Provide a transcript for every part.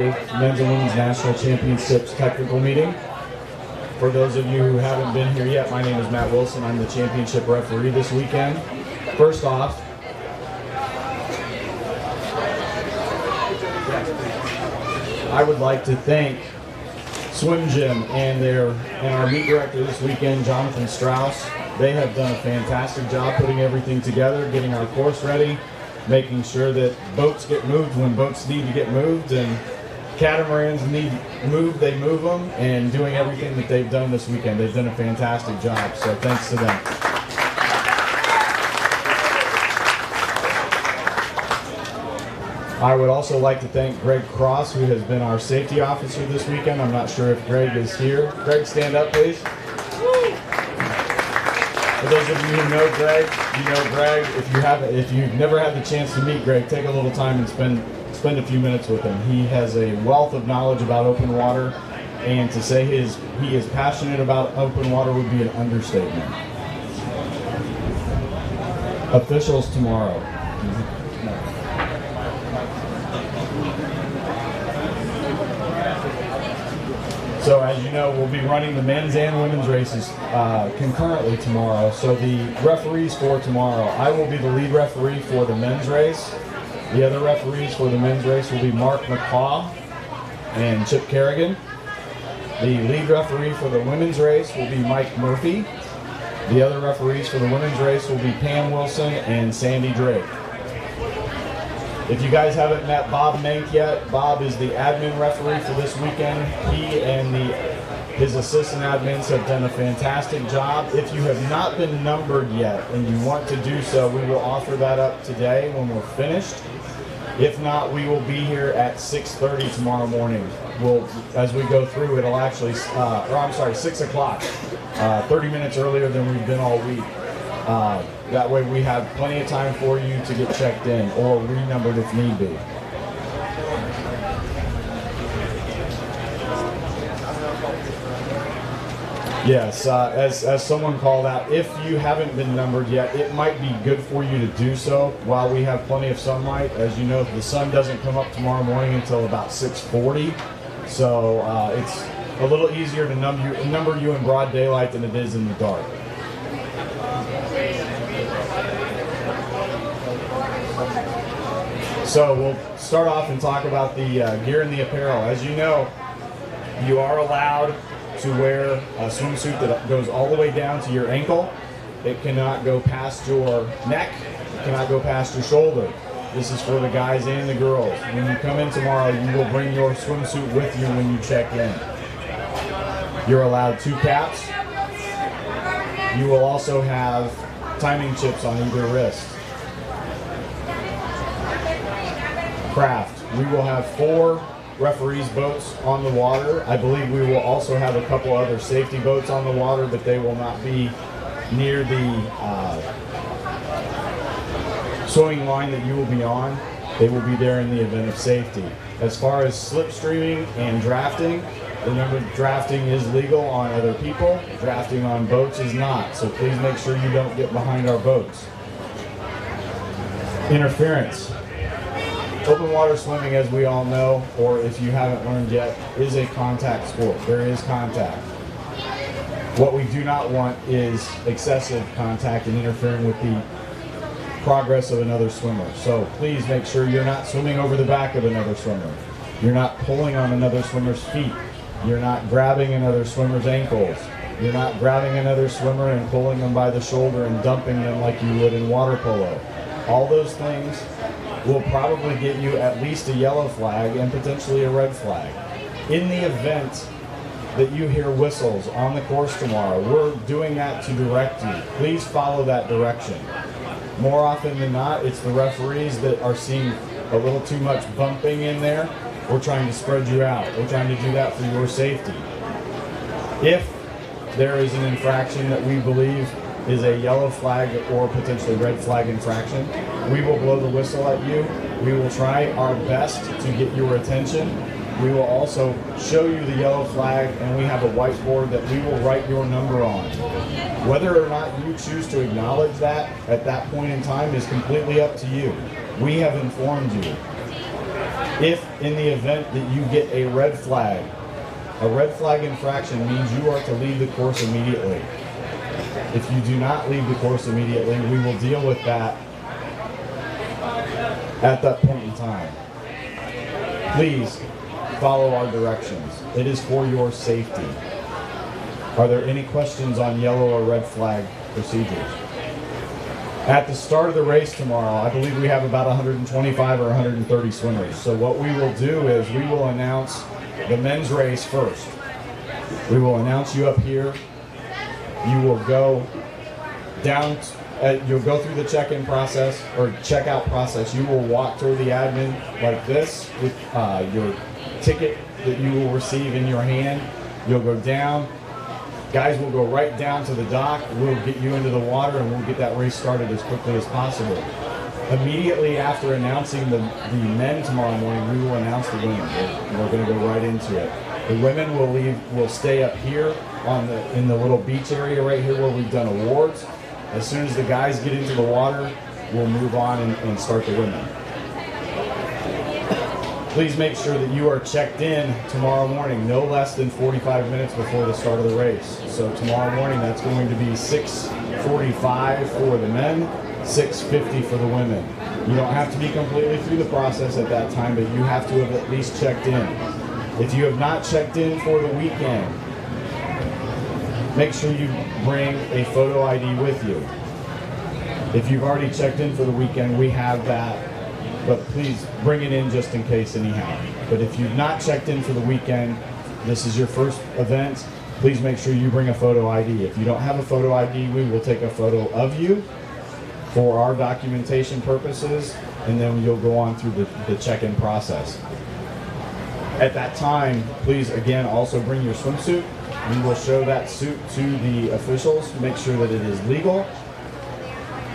Men's and Women's National Championships technical meeting. For those of you who haven't been here yet, my name is Matt Wilson. I'm the championship referee this weekend. First off, I would like to thank Swim Gym and our meet director this weekend, Jonathan Strauss. They have done a fantastic job putting everything together, getting our course ready, making sure that boats get moved when boats need to get moved, and catamarans need moved, they move them, and doing everything that they've done this weekend. They've done a fantastic job, so thanks to them. I would also like to thank Greg Cross, who has been our safety officer this weekend. I'm not sure if Greg is here. Greg, stand up, please. For those of you who know Greg, you know Greg. If you've never had the chance to meet Greg, take a little time and spend a few minutes with him. He has a wealth of knowledge about open water, and to say he is passionate about open water would be an understatement. Officials tomorrow. So as you know, we'll be running the men's and women's races concurrently tomorrow. So the referees for tomorrow, I will be the lead referee for the men's race. The other referees for the men's race will be Mark McCaw and Chip Kerrigan. The lead referee for the women's race will be Mike Murphy. The other referees for the women's race will be Pam Wilson and Sandy Drake. If you guys haven't met Bob Menk yet, Bob is the admin referee for this weekend. He and his assistant admins have done a fantastic job. If you have not been numbered yet and you want to do so, we will offer that up today when we're finished. If not, we will be here at 6:30 tomorrow morning. As we go through, it'll actually, 6 o'clock, 30 minutes earlier than we've been all week. That way we have plenty of time for you to get checked in or renumbered if need be. Yes, as someone called out, if you haven't been numbered yet, it might be good for you to do so while we have plenty of sunlight. As you know, the sun doesn't come up tomorrow morning until about 6:40, so it's a little easier to number you in broad daylight than it is in the dark. So we'll start off and talk about the gear and the apparel. As you know, you are allowed to wear a swimsuit that goes all the way down to your ankle. It cannot go past your neck. It cannot go past your shoulder. This is for the guys and the girls. When you come in tomorrow, you will bring your swimsuit with you when you check in. You're allowed 2 caps. You will also have timing chips on either wrist. Craft. We will have 4 referees' boats on the water. I believe we will also have a couple other safety boats on the water, but they will not be near the swimming line that you will be on. They will be there in the event of safety. As far as slipstreaming and drafting, remember, drafting is legal on other people. Drafting on boats is not, so please make sure you don't get behind our boats. Interference. Open water swimming, as we all know, or if you haven't learned yet, is a contact sport. There is contact. What we do not want is excessive contact and interfering with the progress of another swimmer. So please make sure you're not swimming over the back of another swimmer. You're not pulling on another swimmer's feet. You're not grabbing another swimmer's ankles. You're not grabbing another swimmer and pulling them by the shoulder and dumping them like you would in water polo. All those things will probably get you at least a yellow flag and potentially a red flag. In the event that you hear whistles on the course tomorrow, we're doing that to direct you. Please follow that direction. More often than not, it's the referees that are seeing a little too much bumping in there. We're trying to spread you out. We're trying to do that for your safety. If there is an infraction that we believe is a yellow flag or potentially red flag infraction, we will blow the whistle at you. We will try our best to get your attention. We will also show you the yellow flag, and we have a whiteboard that we will write your number on. Whether or not you choose to acknowledge that at that point in time is completely up to you. We have informed you. If in the event that you get a red flag infraction means you are to leave the course immediately. If you do not leave the course immediately, we will deal with that at that point in time. Please follow our directions. It is for your safety. Are there any questions on yellow or red flag procedures? At the start of the race tomorrow, I believe we have about 125 or 130 swimmers. So what we will do is we will announce the men's race first. We will announce you up here. You will go down, you'll go through the check-in process or check-out process. You will walk toward the admin like this with your ticket that you will receive in your hand. You'll go down. Guys will go right down to the dock. We'll get you into the water and we'll get that race started as quickly as possible. Immediately after announcing the men tomorrow morning, we will announce the women. We're going to go right into it. The women will stay up here in the little beach area right here where we've done awards. As soon as the guys get into the water, we'll move on and start the women. Please make sure that you are checked in tomorrow morning, no less than 45 minutes before the start of the race. So tomorrow morning, that's going to be 6:45 for the men, 6:50 for the women. You don't have to be completely through the process at that time, but you have to have at least checked in. If you have not checked in for the weekend, make sure you bring a photo ID with you. If you've already checked in for the weekend, we have that. But please bring it in just in case anyhow. But if you've not checked in for the weekend, this is your first event, please make sure you bring a photo ID. If you don't have a photo ID, we will take a photo of you for our documentation purposes, and then you'll go on through the check-in process. At that time, please again also bring your swimsuit. We will show that suit to the officials, make sure that it is legal.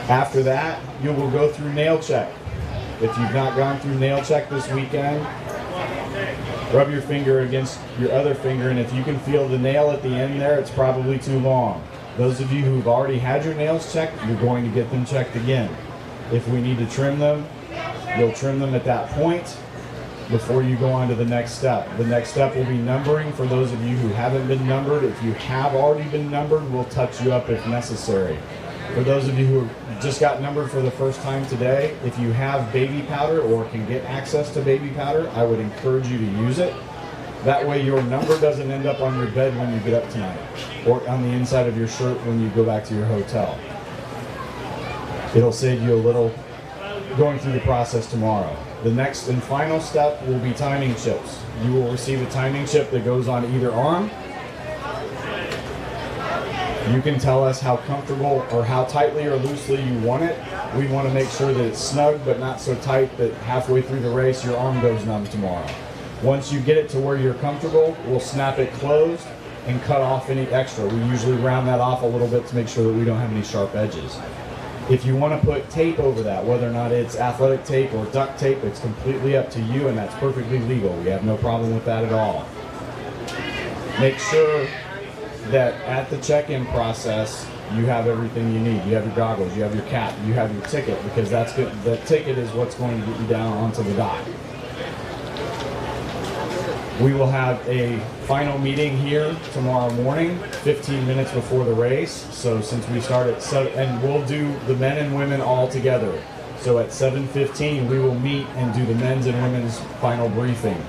After that, you will go through nail check. If you've not gone through nail check this weekend, rub your finger against your other finger, and if you can feel the nail at the end there, it's probably too long. Those of you who've already had your nails checked, you're going to get them checked again. If we need to trim them, you'll trim them at that point before you go on to the next step. The next step will be numbering for those of you who haven't been numbered. If you have already been numbered, we'll touch you up if necessary. For those of you who just got numbered for the first time today, if you have baby powder or can get access to baby powder, I would encourage you to use it. That way your number doesn't end up on your bed when you get up tonight, or on the inside of your shirt when you go back to your hotel. It'll save you a little going through the process tomorrow. The next and final step will be timing chips. You will receive a timing chip that goes on either arm. You can tell us how comfortable or how tightly or loosely you want it. We want to make sure that it's snug but not so tight that halfway through the race your arm goes numb tomorrow. Once you get it to where you're comfortable, we'll snap it closed and cut off any extra. We usually round that off a little bit to make sure that we don't have any sharp edges. If you want to put tape over that, whether or not it's athletic tape or duct tape, it's completely up to you, and that's perfectly legal. We have no problem with that at all. Make sure that at the check-in process, you have everything you need. You have your goggles, you have your cap, you have your ticket, because that's good. The ticket is what's going to get you down onto the dock. We will have a final meeting here tomorrow morning, 15 minutes before the race. So since we start at 7, and we'll do the men and women all together. So at 7:15, we will meet and do the men's and women's final briefing.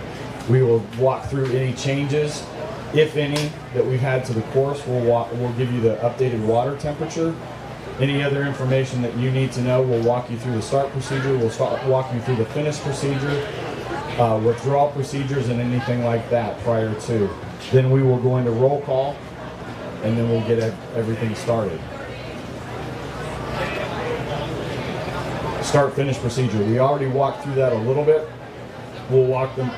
We will walk through any changes, if any, that we've had to the course. We'll give you the updated water temperature. Any other information that you need to know, we'll walk you through the start procedure. We'll walk you through the finish procedure, withdrawal procedures, and anything like that prior to. Then we will go into roll call, and then we'll get everything started. Start-finish procedure. We already walked through that a little bit. We'll walk them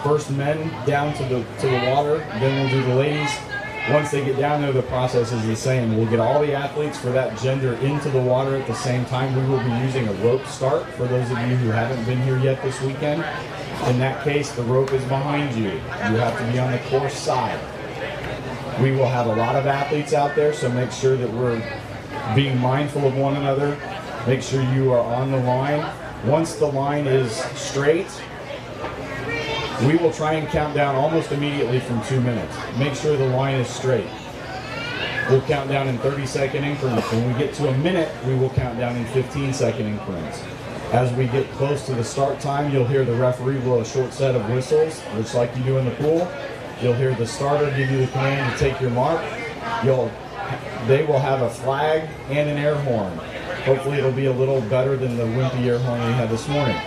first men down to the water, then we'll do the ladies. Once they get down there, the process is the same. We'll get all the athletes for that gender into the water at the same time. We will be using a rope start for those of you who haven't been here yet this weekend. In that case, the rope is behind you. You have to be on the course side. We will have a lot of athletes out there, so make sure that we're being mindful of one another. Make sure you are on the line. Once the line is straight, We will try and count down almost immediately from 2 minutes. Make sure the line is straight. We'll count down in 30-second increments. When we get to a minute, we will count down in 15-second increments. As we get close to the start time, you'll hear the referee blow a short set of whistles, just like you do in the pool. You'll hear the starter give you the command to take your mark. They will have a flag and an air horn. Hopefully it'll be a little better than the wimpy air horn we had this morning.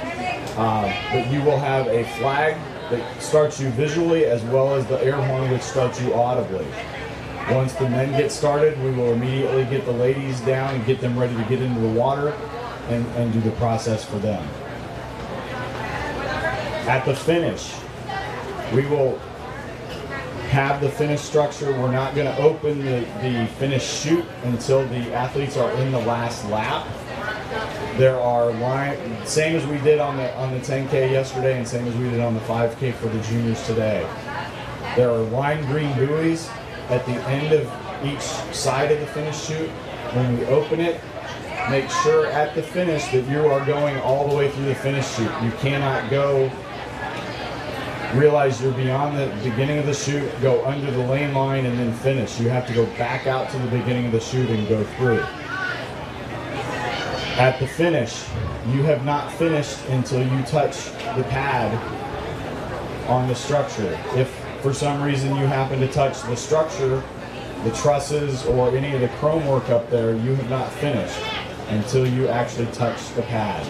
But you will have a flag that starts you visually as well as the air horn which starts you audibly. Once the men get started, we will immediately get the ladies down and get them ready to get into the water and do the process for them. At the finish, we will have the finish structure. We're not going to open the finish chute until the athletes are in the last lap. There are same as we did on the 10K yesterday and same as we did on the 5K for the juniors today. There are lime green buoys at the end of each side of the finish chute. When we open it, make sure at the finish that you are going all the way through the finish chute. You cannot realize you're beyond the beginning of the chute, go under the lane line and then finish. You have to go back out to the beginning of the chute and go through. At the finish, you have not finished until you touch the pad on the structure. If for some reason you happen to touch the structure, the trusses, or any of the chrome work up there, you have not finished until you actually touch the pad.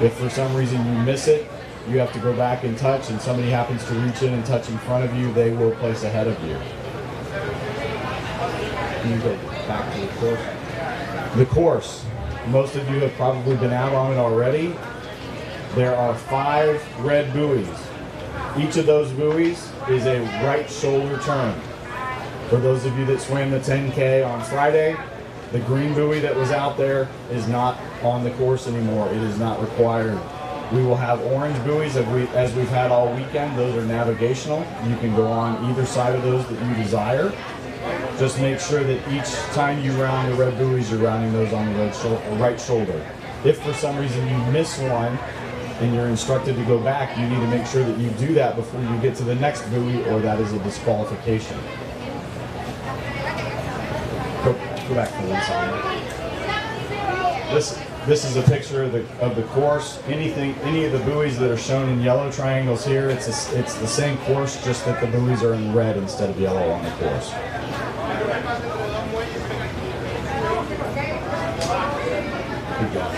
If for some reason you miss it, you have to go back and touch, and somebody happens to reach in and touch in front of you, they will place ahead of you. Can you go back to the course? The course. Most of you have probably been out on it already. There are 5 red buoys. Each of those buoys is a right shoulder turn. For those of you that swam the 10K on Friday, the green buoy that was out there is not on the course anymore. It is not required. We will have orange buoys as we've had all weekend. Those are navigational. You can go on either side of those that you desire. Just make sure that each time you round the red buoys, you're rounding those on the right shoulder. If for some reason you miss one and you're instructed to go back, you need to make sure that you do that before you get to the next buoy, or that is a disqualification. Go back to the side. This is a picture of the course. Any of the buoys that are shown in yellow triangles here, it's the same course, just that the buoys are in red instead of yellow on the course. Good job.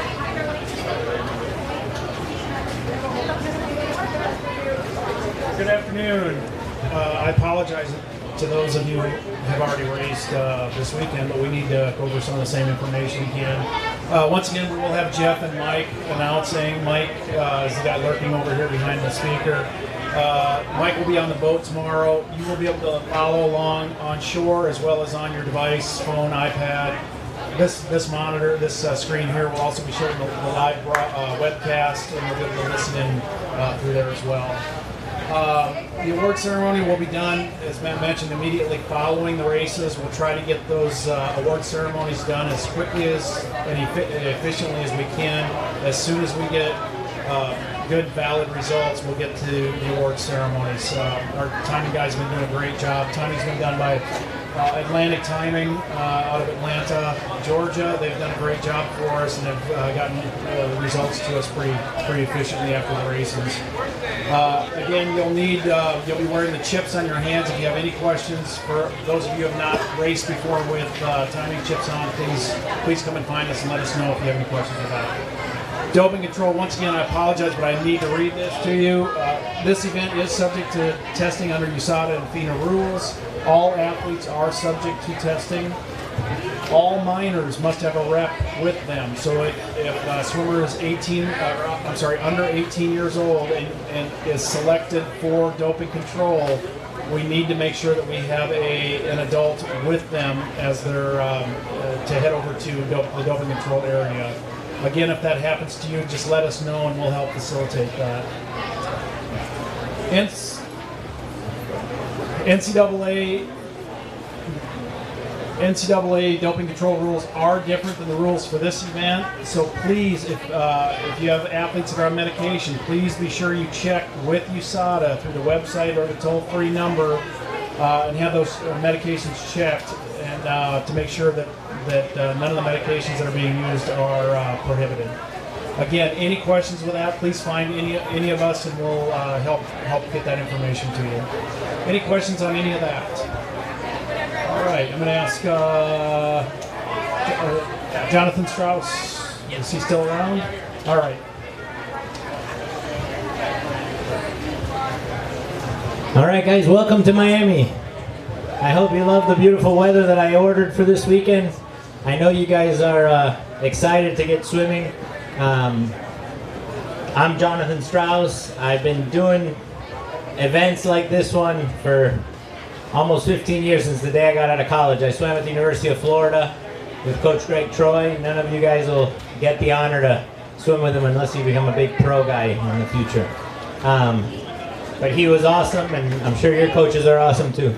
Good afternoon. I apologize to those of you who have already raced this weekend, but we need to go over some of the same information again. Once again, we will have Jeff and Mike announcing. Mike is the guy lurking over here behind the speaker. Mike will be on the boat tomorrow. You will be able to follow along on shore as well as on your device, phone, iPad. This monitor, this screen here will also be showing the live webcast, and you'll be able to listen in through there as well. The award ceremony will be done, as Matt mentioned, immediately following the races. We'll try to get those award ceremonies done as quickly and efficiently as we can. As soon as we get good, valid results, we'll get to the award ceremonies. Our timing guys have been doing a great job. Timing's been done by Atlantic Timing out of Atlanta, Georgia. They've done a great job for us and have gotten the results to us pretty efficiently after the races. Again, you'll be wearing the chips on your hands. If you have any questions, for those of you who have not raced before with timing chips on, please come and find us and let us know if you have any questions about it. Doping control, once again, I apologize, but I need to read this to you. This event is subject to testing under USADA and FINA rules. All athletes are subject to testing. All minors must have a rep with them. So if a swimmer is under 18 years old and is selected for doping control, we need to make sure that we have an adult with them as they're to head over to the doping control area. Again, if that happens to you, just let us know and we'll help facilitate that. NCAA NCAA doping control rules are different than the rules for this event. So please, if you have athletes that are on medication, please be sure you check with USADA through the website or the toll-free number and have those medications checked, and to make sure that none of the medications that are being used are prohibited. Again, any questions with that, please find any of us, and we'll help get that information to you. Any questions on any of that? All right, I'm going to ask Jonathan Strauss. Is he still around? All right. All right, guys, welcome to Miami. I hope you love the beautiful weather that I ordered for this weekend. I know you guys are excited to get swimming. I'm Jonathan Strauss. I've been doing events like this one for almost 15 years, since the day I got out of college. I swam at the University of Florida with Coach Greg Troy. None of you guys will get the honor to swim with him unless you become a big pro guy in the future. But he was awesome, and I'm sure your coaches are awesome too.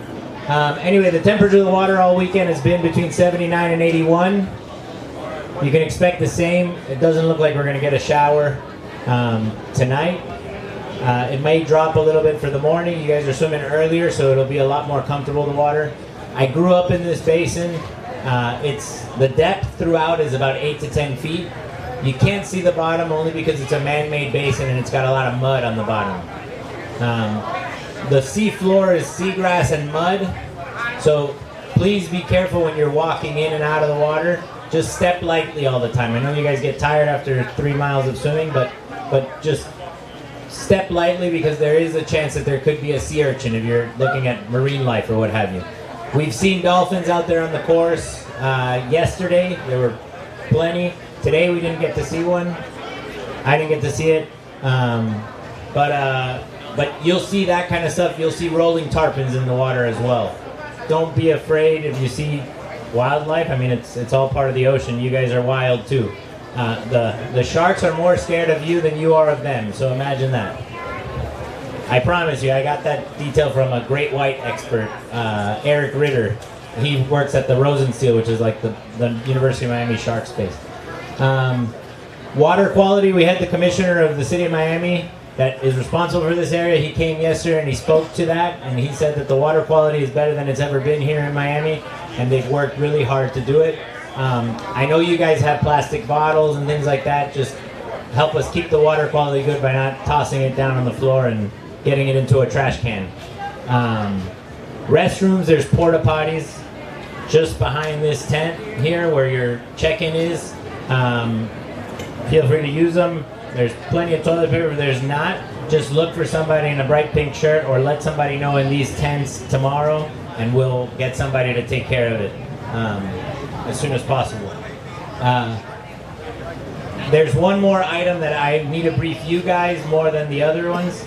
Anyway, the temperature of the water all weekend has been between 79 and 81. You can expect the same. It doesn't look like we're going to get a shower tonight. It may drop a little bit for the morning. You guys are swimming earlier, so it'll be a lot more comfortable, the water. I grew up in this basin. The depth throughout is about 8 to 10 feet. You can't see the bottom only because it's a man-made basin and it's got a lot of mud on the bottom. The sea floor is seagrass and mud, so please be careful when you're walking in and out of the water. Just step lightly all the time. I know you guys get tired after 3 miles of swimming, but just step lightly, because there is a chance that there could be a sea urchin if you're looking at marine life or what have you. We've seen dolphins out there on the course. Yesterday, there were plenty. Today we didn't get to see one. I didn't get to see it. But you'll see that kind of stuff. You'll see rolling tarpons in the water as well. Don't be afraid if you see wildlife. I mean, it's all part of the ocean. You guys are wild too. The sharks are more scared of you than you are of them, so imagine that. I promise you, I got that detail from a great white expert, Eric Ritter. He works at the Rosenstiel, which is like the University of Miami shark space. Water quality, we had the commissioner of the city of Miami that is responsible for this area. He came yesterday and he spoke to that, and he said that the water quality is better than it's ever been here in Miami, and they've worked really hard to do it. I know you guys have plastic bottles and things like that. Just help us keep the water quality good by not tossing it down on the floor and getting it into a trash can. Restrooms, there's porta potties just behind this tent here where your check-in is. Feel free to use them. There's plenty of toilet paper. If there's not, just look for somebody in a bright pink shirt, or let somebody know in these tents tomorrow, and we'll get somebody to take care of it as soon as possible. There's one more item that I need to brief you guys more than the other ones.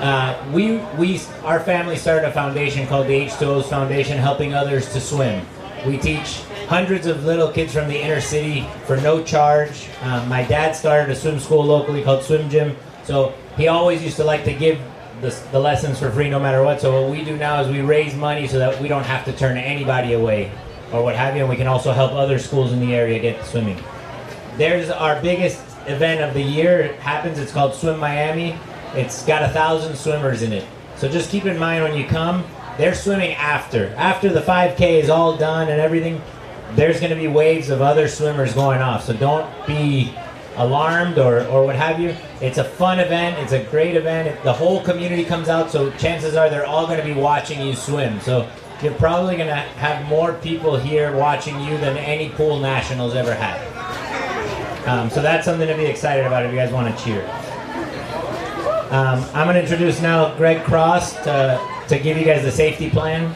Our family started a foundation called the H2O's Foundation, helping others to swim. We teach hundreds of little kids from the inner city for no charge. My dad started a swim school locally called Swim Gym, so he always used to like to give the lessons for free no matter what. So what we do now is we raise money so that we don't have to turn anybody away or what have you, and we can also help other schools in the area get swimming. There's our biggest event of the year. It happens, it's called Swim Miami. It's got 1,000 swimmers in it. So just keep in mind when you come, they're swimming after the 5K is all done and everything. There's going to be waves of other swimmers going off, so don't be alarmed or what have you. It's a fun event. It's a great event. The whole community comes out, so chances are they're all going to be watching you swim. So you're probably going to have more people here watching you than any pool nationals ever had. So that's something to be excited about if you guys want to cheer. I'm going to introduce now Greg Cross to give you guys the safety plan.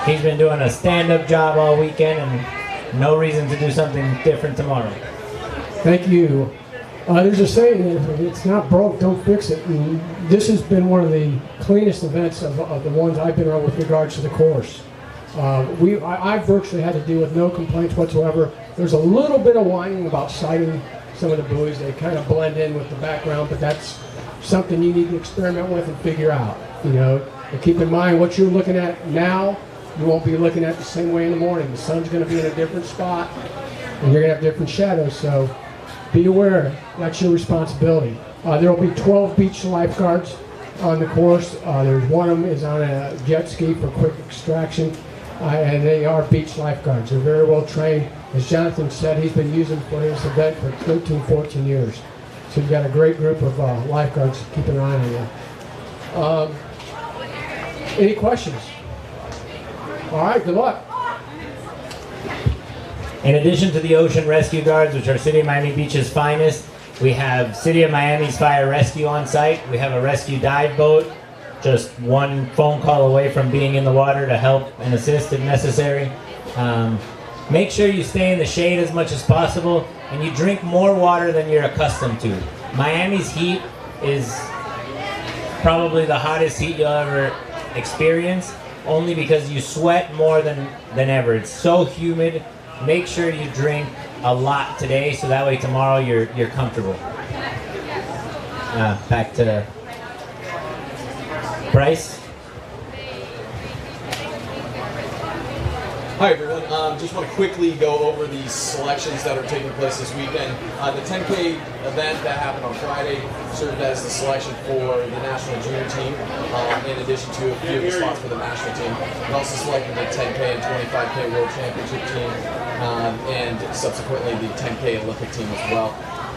He's been doing a stand-up job all weekend, and no reason to do something different tomorrow. Thank you. There's a saying, if it's not broke, don't fix it. And this has been one of the cleanest events of the ones I've been on with regards to the course. I've virtually had to deal with no complaints whatsoever. There's a little bit of whining about sighting some of the buoys. They kind of blend in with the background, but that's something you need to experiment with and figure out. You know, and keep in mind what you're looking at now You won't be looking at it the same way in the morning. The sun's going to be in a different spot, and you're going to have different shadows. So be aware. That's your responsibility. There will be 12 beach lifeguards on the course. There's one of them is on a jet ski for quick extraction, and they are beach lifeguards. They're very well trained. As Jonathan said, he's been using for his event for 13, 14 years. So you've got a great group of lifeguards keeping an eye on you. Any questions? All right, good luck. In addition to the Ocean Rescue Guards, which are City of Miami Beach's finest, we have City of Miami's Fire Rescue on site. We have a rescue dive boat, just one phone call away from being in the water to help and assist if necessary. Make sure you stay in the shade as much as possible, and you drink more water than you're accustomed to. Miami's heat is probably the hottest heat you'll ever experience, only because you sweat more than ever. It's so humid. Make sure you drink a lot today, so that way tomorrow you're comfortable. Back to Bryce. Hi everyone, just want to quickly go over the selections that are taking place this weekend. The 10K event that happened on Friday served as the selection for the national junior team, in addition to a few of the spots for the national team. We also selected the 10K and 25K World Championship team, and subsequently the 10K Olympic team as well.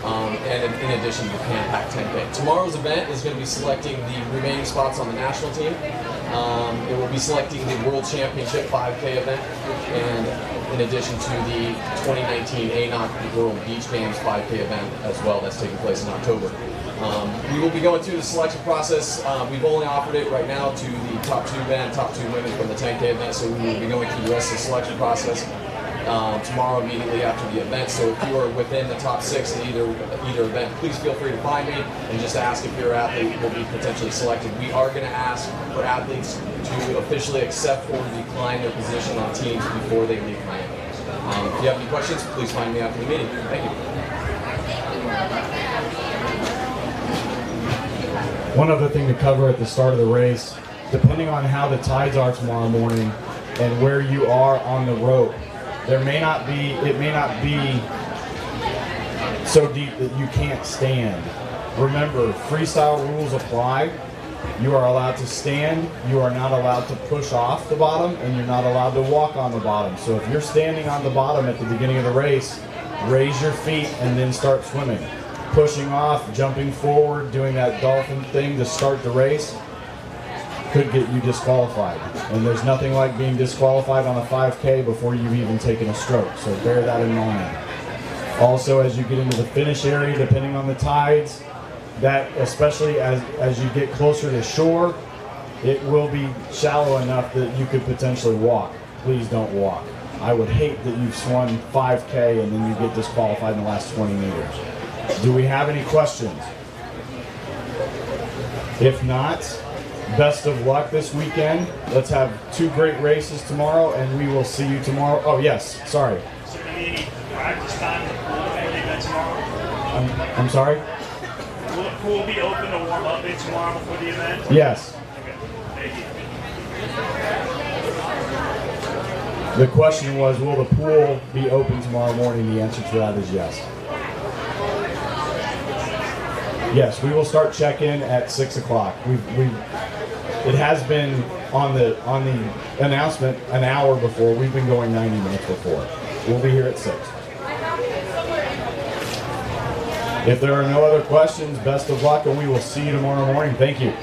And in addition to the Pan Pac 10K. Tomorrow's event is going to be selecting the remaining spots on the national team. It will be selecting the World Championship 5K event, and in addition to the 2019 ANOC World Beach Games 5K event as well, that's taking place in October. We will be going through the selection process. We've only offered it right now to the top 2 men, top 2 women from the 10K event, so we will be going through the rest of the selection process tomorrow immediately after the event. So if you are within the top 6 in either event, please feel free to find me and just ask if your athlete will be potentially selected. We are going to ask for athletes to officially accept or decline their position on teams before they leave Miami. If you have any questions, please find me after the meeting. Thank you. One other thing to cover at the start of the race, depending on how the tides are tomorrow morning and where you are on the rope, it may not be so deep that you can't stand. Remember, freestyle rules apply. You are allowed to stand, you are not allowed to push off the bottom, and you're not allowed to walk on the bottom. So if you're standing on the bottom at the beginning of the race, raise your feet and then start swimming. Pushing off, jumping forward, doing that dolphin thing to start the race could get you disqualified. And there's nothing like being disqualified on a 5K before you've even taken a stroke, so bear that in mind. Also, as you get into the finish area, depending on the tides, that especially as you get closer to shore, it will be shallow enough that you could potentially walk. Please don't walk. I would hate that you've swum 5K and then you get disqualified in the last 20 meters. Do we have any questions? If not, best of luck this weekend. Let's have 2 great races tomorrow, and we will see you tomorrow. Oh, yes, sorry. So do you need practice time for the event tomorrow? I'm sorry? Will the pool be open to warm up in tomorrow before the event? Yes. Okay, thank you. The question was, will the pool be open tomorrow morning? The answer to that is yes. Yes, we will start check-in at 6 o'clock. It has been on the announcement an hour before. We've been going 90 minutes before. We'll be here at 6. If there are no other questions, best of luck, and we will see you tomorrow morning. Thank you.